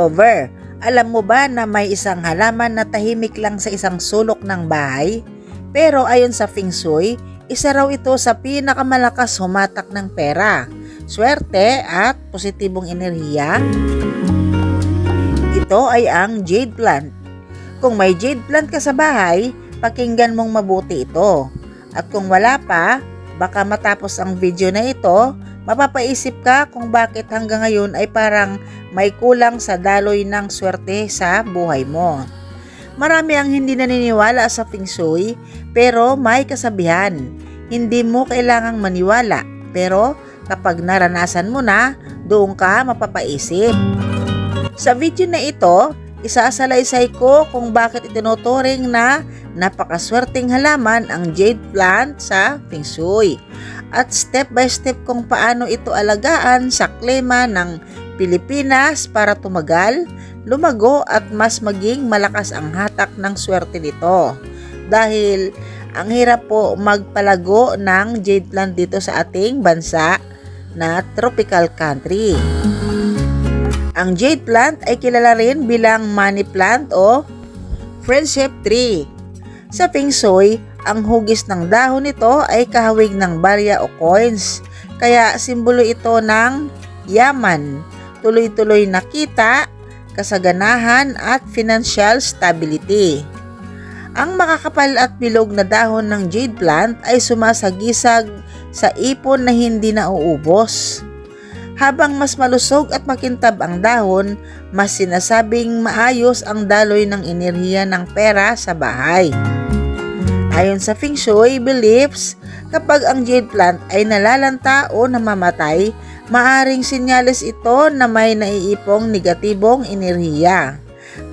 ka-clover, alam mo ba na may isang halaman na tahimik lang sa isang sulok ng bahay? Pero ayon sa Feng Shui, isa raw ito sa pinakamalakas humatak ng pera, swerte at positibong enerhiya. Ito ay ang jade plant. Kung may jade plant ka sa bahay, pakinggan mong mabuti ito. At kung wala pa, baka matapos ang video na ito, mapapaisip ka kung bakit hanggang ngayon ay parang may kulang sa daloy ng swerte sa buhay mo. Marami ang hindi naniniwala sa Feng Shui, pero may kasabihan. Hindi mo kailangang maniwala, pero kapag naranasan mo na, doon ka mapapaisip. Sa video na ito, isasalaysay ko kung bakit itinuturing na napakaswerteng halaman ang jade plant sa Feng Shui at step by step kung paano ito alagaan sa klima ng Pilipinas para tumagal, lumago at mas maging malakas ang hatak ng swerte nito. Dahil ang hirap po magpalago ng jade plant dito sa ating bansa na tropical country. Ang jade plant ay kilala rin bilang money plant o friendship tree. Sa Feng Shui, ang hugis ng dahon nito ay kahawig ng barya o coins, kaya simbolo ito ng yaman, tuloy-tuloy na kita, kasaganahan at financial stability. Ang makakapal at bilog na dahon ng jade plant ay sumasagisag sa ipon na hindi nauubos. Habang mas malusog at makintab ang dahon, mas sinasabing maayos ang daloy ng enerhiya ng pera sa bahay. Ayon sa Feng Shui beliefs, kapag ang jade plant ay nalalanta o namamatay, maaring sinyalis ito na may naiipong negatibong enerhiya.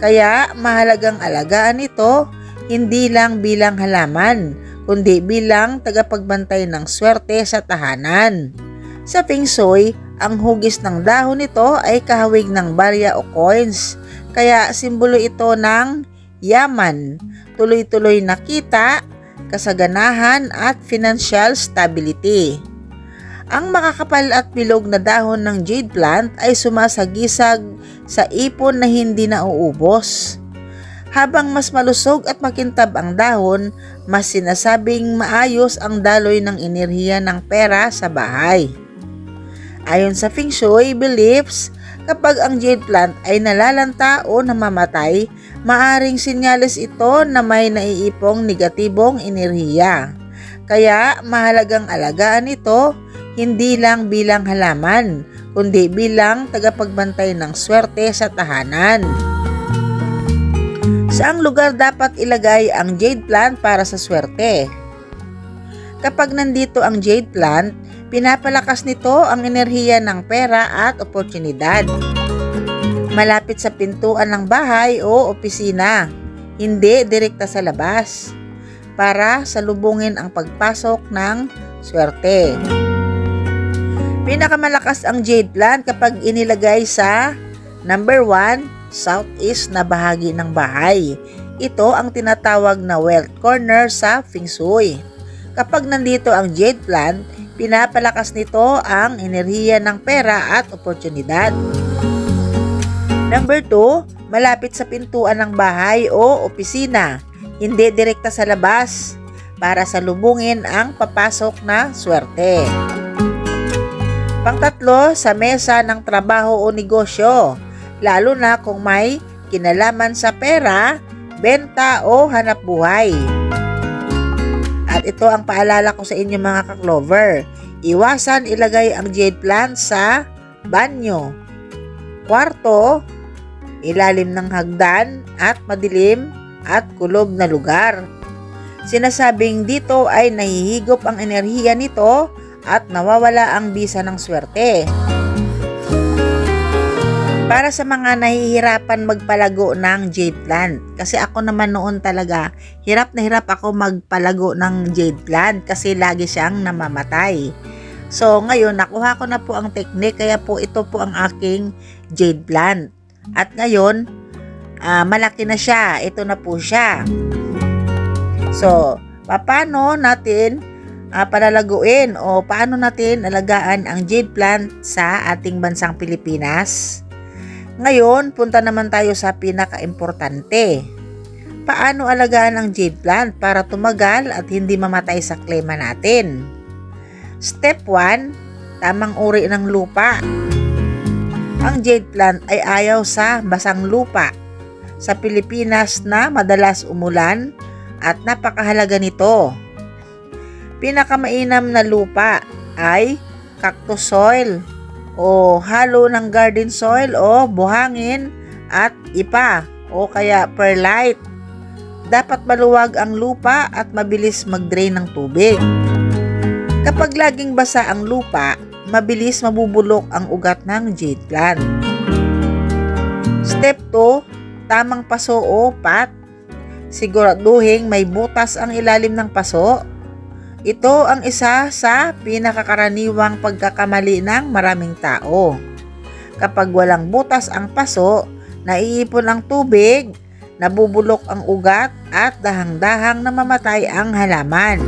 Kaya mahalagang alagaan ito, hindi lang bilang halaman, kundi bilang tagapagbantay ng swerte sa tahanan. Sa Feng Shui, ang hugis ng dahon nito ay kahawig ng barya o coins, kaya simbolo ito ng yaman, tuloy-tuloy na kita, kasaganahan at financial stability. Ang makakapal at bilog na dahon ng jade plant ay sumasagisag sa ipon na hindi nauubos. Habang mas malusog at makintab ang dahon, mas sinasabing maayos ang daloy ng enerhiya ng pera sa bahay. Ayon sa Feng Shui beliefs, kapag ang jade plant ay nalalanta o namamatay, maaring sinyalis ito na may naiipong negatibong enerhiya. Kaya mahalagang alagaan ito, hindi lang bilang halaman, kundi bilang tagapagbantay ng swerte sa tahanan. Saang lugar dapat ilagay ang jade plant para sa swerte? Kapag nandito ang jade plant, pinapalakas nito ang enerhiya ng pera at oportunidad. Malapit sa pintuan ng bahay o opisina, hindi direkta sa labas, para salubungin ang pagpasok ng swerte. Pinakamalakas ang jade plant kapag inilagay sa number 1, southeast na bahagi ng bahay. Ito ang tinatawag na wealth corner sa Feng Shui. Kapag nandito ang jade plant, pinapalakas nito ang enerhiya ng pera at oportunidad. Number 2, malapit sa pintuan ng bahay o opisina, hindi direkta sa labas, para salubungin ang papasok na swerte. Pangtatlo, sa mesa ng trabaho o negosyo, lalo na kung may kinalaman sa pera, benta o hanap buhay. At ito ang paalala ko sa inyo mga ka-clover. Iwasan ilagay ang jade plant sa banyo, kwarto, ilalim ng hagdan at madilim at kulob na lugar. Sinasabing dito ay nahihigop ang enerhiya nito at nawawala ang bisa ng swerte. Para sa mga nahihirapan magpalago ng jade plant, kasi ako naman noon talaga, hirap na hirap ako magpalago ng jade plant kasi lagi siyang namamatay. So ngayon, nakuha ko na po ang technique, kaya po ito po ang aking jade plant. At ngayon, malaki na siya, ito na po siya. So, paano natin palalaguin o paano natin alagaan ang jade plant sa ating bansang Pilipinas? Ngayon, punta naman tayo sa pinaka-importante. Paano alagaan ang jade plant para tumagal at hindi mamatay sa klima natin? Step 1, tamang uri ng lupa. Ang jade plant ay ayaw sa basang lupa. Sa Pilipinas na madalas umulan at napakahalaga nito. Pinakamainam na lupa ay cactus soil o halo ng garden soil o buhangin at ipa o kaya perlite. Dapat maluwag ang lupa at mabilis mag-drain ng tubig. Kapag laging basa ang lupa, mabilis mabubulok ang ugat ng jade plant. Step 2, tamang paso o pat. Siguraduhin may butas ang ilalim ng paso. Ito ang isa sa pinakakaraniwang pagkakamali ng maraming tao. Kapag walang butas ang paso, naiipon ang tubig, nabubulok ang ugat at dahang-dahang namamatay ang halaman.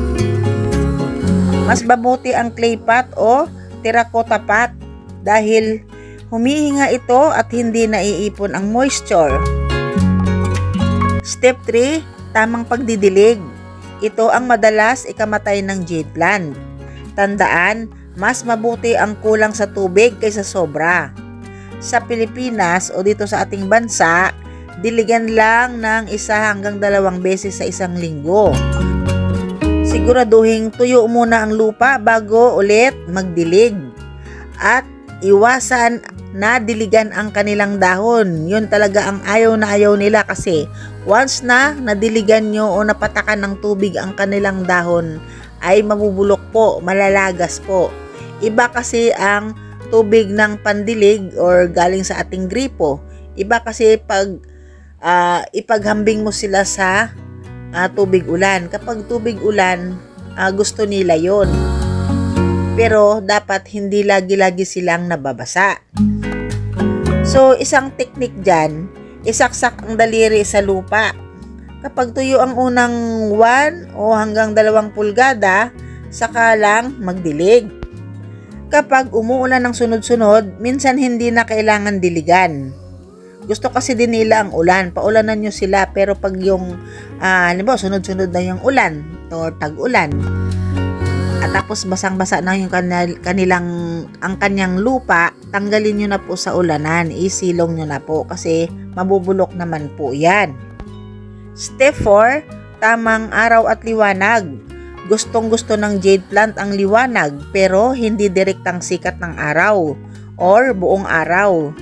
Mas mabuti ang clay pot o terracotta pot dahil humihinga ito at hindi naiipon ang moisture. Step 3, tamang pagdidilig. Ito ang madalas ikamatay ng jade plant. Tandaan, mas mabuti ang kulang sa tubig kaysa sobra. Sa Pilipinas o dito sa ating bansa, diligan lang ng 1 hanggang 2 beses sa isang linggo. Siguraduhin tuyo muna ang lupa bago ulit magdilig. At iwasan na diligan ang kanilang dahon. Yun talaga ang ayaw na ayaw nila kasi once na nadiligan nyo o napatakan ng tubig ang kanilang dahon ay mabubulok po, malalagas po. Iba kasi ang tubig ng pandilig or galing sa ating gripo. Iba kasi pag ipaghambing mo sila sa tubig ulan. Kapag tubig ulan, gusto nila yon. Pero dapat hindi lagi-lagi silang nababasa. So, isang teknik dyan, isaksak ang daliri sa lupa. Kapag tuyo ang unang 1 o hanggang 2 pulgada, saka lang magdilig. Kapag umuulan ng sunod-sunod, minsan hindi na kailangan diligan. Gusto kasi din nila ang ulan. Paulanan nyo sila. Pero pag yung, halimbawa, sunod-sunod na yung ulan or tag-ulan, at tapos basang-basa na yung ang kanyang lupa, tanggalin nyo na po sa ulanan. Isilong nyo na po kasi mabubulok naman po yan. Step 4, tamang araw at liwanag. Gustong-gusto ng jade plant ang liwanag pero hindi direktang sikat ng araw or buong araw.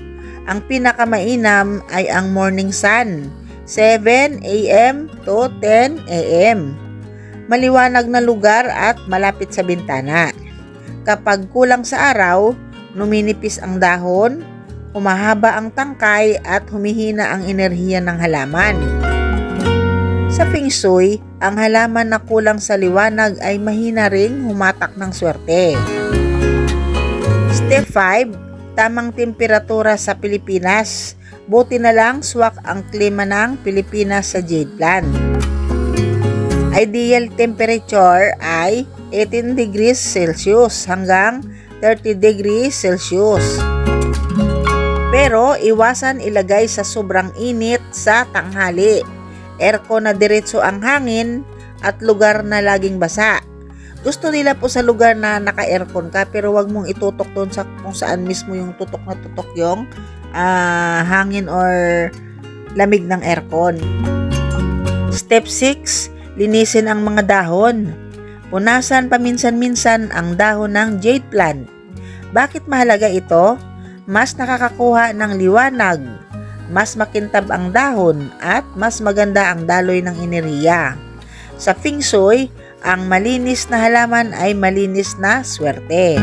Ang pinakamainam ay ang morning sun, 7 a.m. to 10 a.m. Maliwanag na lugar at malapit sa bintana. Kapag kulang sa araw, numinipis ang dahon, humahaba ang tangkay at humihina ang enerhiya ng halaman. Sa Feng Shui, ang halaman na kulang sa liwanag ay mahina ring humatak ng swerte. Step 5, tamang temperatura sa Pilipinas. Buti na lang swak ang klima ng Pilipinas sa jade plant. Ideal temperature ay 18 degrees Celsius hanggang 30 degrees Celsius. Pero iwasan ilagay sa sobrang init sa tanghali. Aircon na diretso ang hangin at lugar na laging basa. Gusto nila po sa lugar na naka-aircon ka pero wag mong itutok doon sa kung saan mismo yung tutok na tutok yung hangin or lamig ng aircon. Step 6, linisin ang mga dahon. Punasan paminsan-minsan ang dahon ng jade plant. Bakit mahalaga ito? Mas nakakakuha ng liwanag, mas makintab ang dahon at mas maganda ang daloy ng enerhiya. Sa Feng Shui, ang malinis na halaman ay malinis na swerte.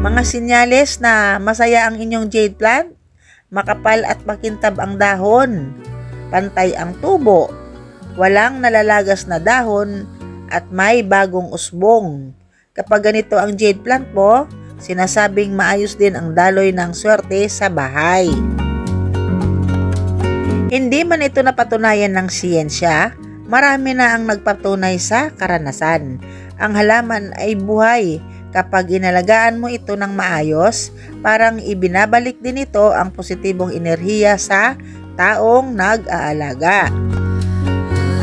Mga sinyales na masaya ang inyong jade plant, makapal at makintab ang dahon, pantay ang tubo, walang nalalagas na dahon, at may bagong usbong. Kapag ganito ang jade plant mo, sinasabing maayos din ang daloy ng swerte sa bahay. Hindi man ito napatunayan ng siyensya, marami na ang nagpatunay sa karanasan. Ang halaman ay buhay, Kapag inalagaan mo ito ng maayos, parang ibinabalik din ito ang positibong enerhiya sa taong nag-aalaga.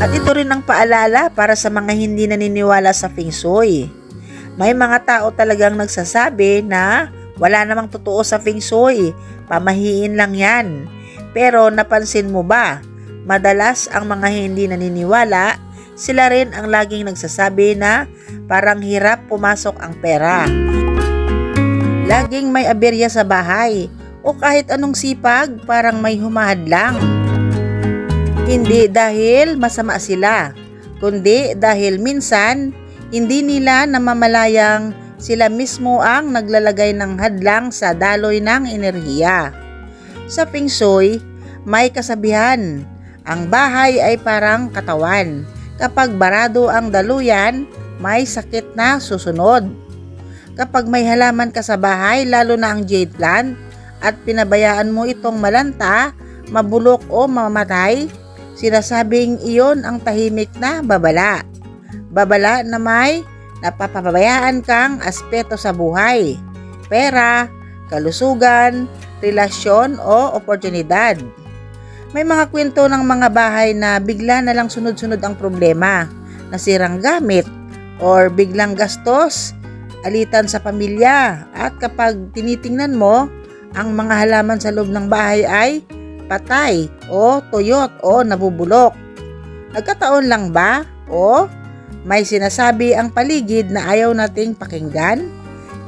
At ito rin ang paalala para sa mga hindi naniniwala sa Feng Shui. May mga tao talagang nagsasabi na wala namang totoo sa Feng Shui, pamahiin lang yan. Pero napansin mo ba, madalas ang mga hindi naniniwala, sila rin ang laging nagsasabi na parang hirap pumasok ang pera. Laging may aberya sa bahay o kahit anong sipag parang may humahadlang. Hindi dahil masama sila, kundi dahil minsan hindi nila namamalayang sila mismo ang naglalagay ng hadlang sa daloy ng enerhiya. Sa Feng Shui, may kasabihan, ang bahay ay parang katawan. Kapag barado ang daluyan, may sakit na susunod. Kapag may halaman ka sa bahay, lalo na ang jade plant, at pinabayaan mo itong malanta, mabulok o mamatay, sinasabing iyon ang tahimik na babala. Babala na may napapabayaan kang aspeto sa buhay, pera, kalusugan, relasyon o oportunidad. May mga kwento ng mga bahay na bigla na lang sunod-sunod ang problema, nasirang gamit, or biglang gastos, alitan sa pamilya, at kapag tinitingnan mo, ang mga halaman sa loob ng bahay ay patay o tuyot o nabubulok. Nagkataon lang ba? O may sinasabi ang paligid na ayaw nating pakinggan?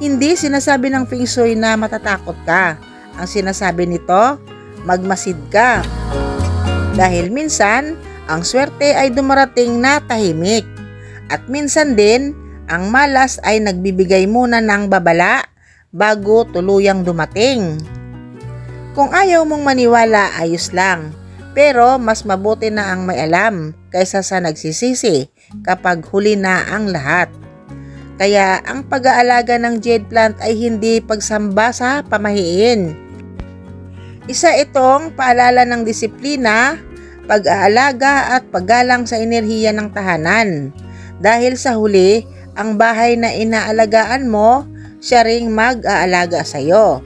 Hindi sinasabi ng Feng Shui na matatakot ka. Ang sinasabi nito, magmasid ka. Dahil minsan, ang swerte ay dumarating na tahimik. At minsan din, ang malas ay nagbibigay muna ng babala bago tuluyang dumating. Kung ayaw mong maniwala, ayos lang. Pero mas mabuti na ang may alam kaysa sa nagsisisi kapag huli na ang lahat. Kaya ang pag-aalaga ng jade plant ay hindi pagsamba sa pamahiin. Isa itong paalala ng disiplina, pag-aalaga at paggalang sa enerhiya ng tahanan. Dahil sa huli, ang bahay na inaalagaan mo, siya ring mag-aalaga sa iyo.